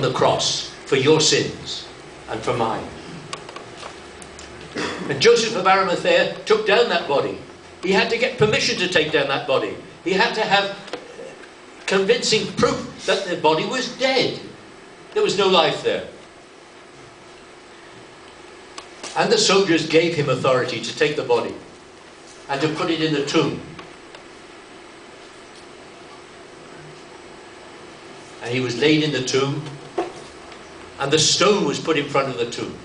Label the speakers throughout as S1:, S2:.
S1: the cross for your sins and for mine. And Joseph of Arimathea took down that body. He had to get permission to take down that body. He had to have convincing proof that the body was dead. There was no life there. And the soldiers gave him authority to take the body and to put it in the tomb. And he was laid in the tomb, and the stone was put in front of the tomb.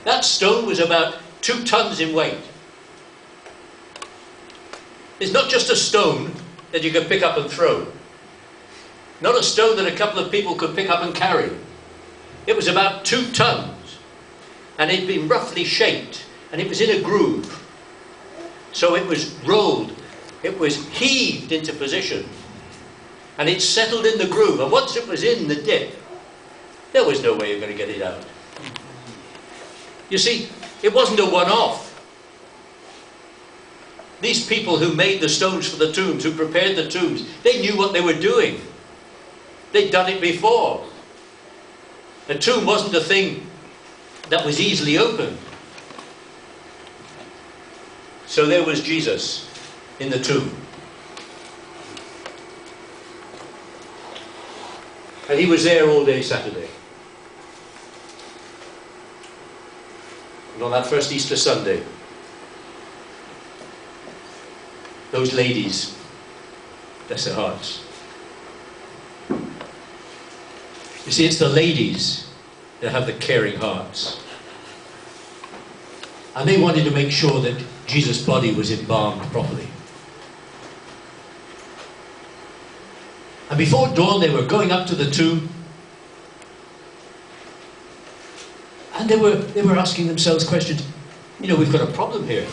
S1: That stone was about 2 tons in weight. It's not just a stone that you can pick up and throw. Not a stone that a couple of people could pick up and carry. It was about 2 tons, and it had been roughly shaped, and it was in a groove. So it was rolled, it was heaved into position, and it settled in the groove. And once it was in the dip, there was no way of going to get it out. You see, it wasn't a one-off. These people who made the stones for the tombs, who prepared the tombs, they knew what they were doing. They'd done it before. A tomb wasn't a thing that was easily opened. So there was Jesus in the tomb. And he was there all day Saturday. And on that first Easter Sunday, those ladies, bless their hearts. You see, it's the ladies that have the caring hearts. And they wanted to make sure that Jesus' body was embalmed properly. And before dawn, they were going up to the tomb. And they were asking themselves questions. You know, we've got a problem here.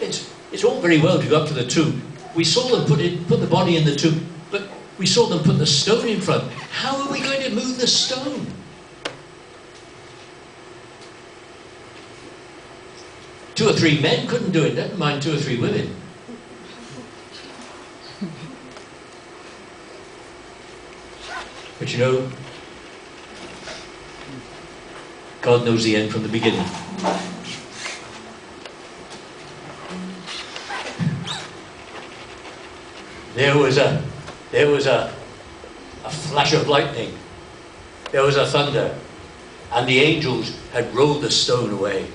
S1: It's all very well to go up to the tomb. We saw them put the body in the tomb, but we saw them put the stone in front. How are we going to move the stone? Two or three men couldn't do it, never mind 2 or 3 women. But you know, God knows the end from the beginning. There was a flash of lightning. There was a thunder. And the angels had rolled the stone away.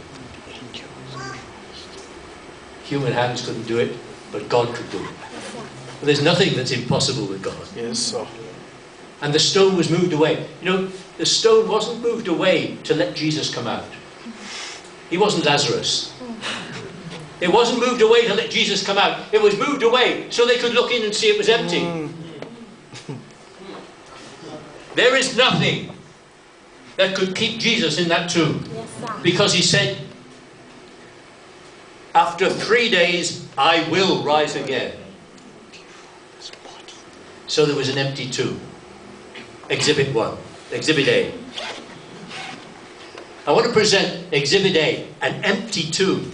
S1: Human hands couldn't do it, but God could do it. But there's nothing that's impossible with God.
S2: Yes, sir.
S1: And the stone was moved away. You know, the stone wasn't moved away to let Jesus come out. He wasn't Lazarus. It wasn't moved away to let Jesus come out. It was moved away so they could look in and see it was empty. There is nothing that could keep Jesus in that tomb. Because he said, after 3 days, I will rise again. So there was an empty tomb. Exhibit 1. Exhibit A. I want to present Exhibit A, an empty tomb.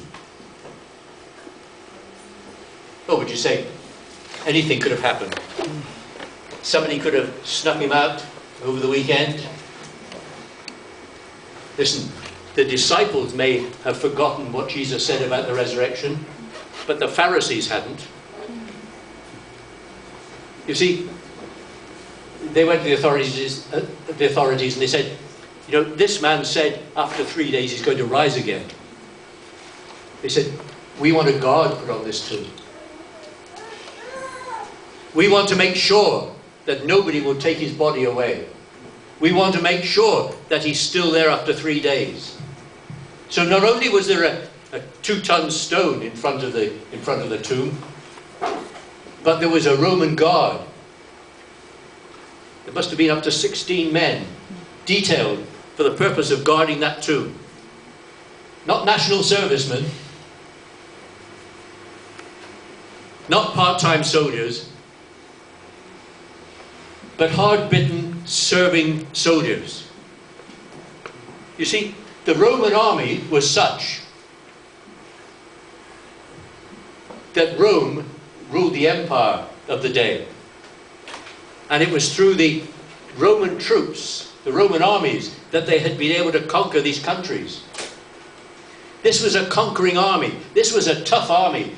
S1: What would you say? Anything could have happened. Somebody could have snuck him out over the weekend. Listen, the disciples may have forgotten what Jesus said about the resurrection, but the Pharisees hadn't. You see, they went to the authorities and they said, you know, this man said after 3 days he's going to rise again. They said, we want a guard put on this tomb. We want to make sure that nobody will take his body away. We want to make sure that he's still there after 3 days. So not only was there a 2-ton stone in front of the tomb, but there was a Roman guard. There must have been up to 16 men detailed for the purpose of guarding that tomb. Not national servicemen, not part-time soldiers, but hard-bitten, serving soldiers. You see, the Roman army was such that Rome ruled the empire of the day. And it was through the Roman troops the Roman armies, that they had been able to conquer these countries. This was a conquering army. This was a tough army.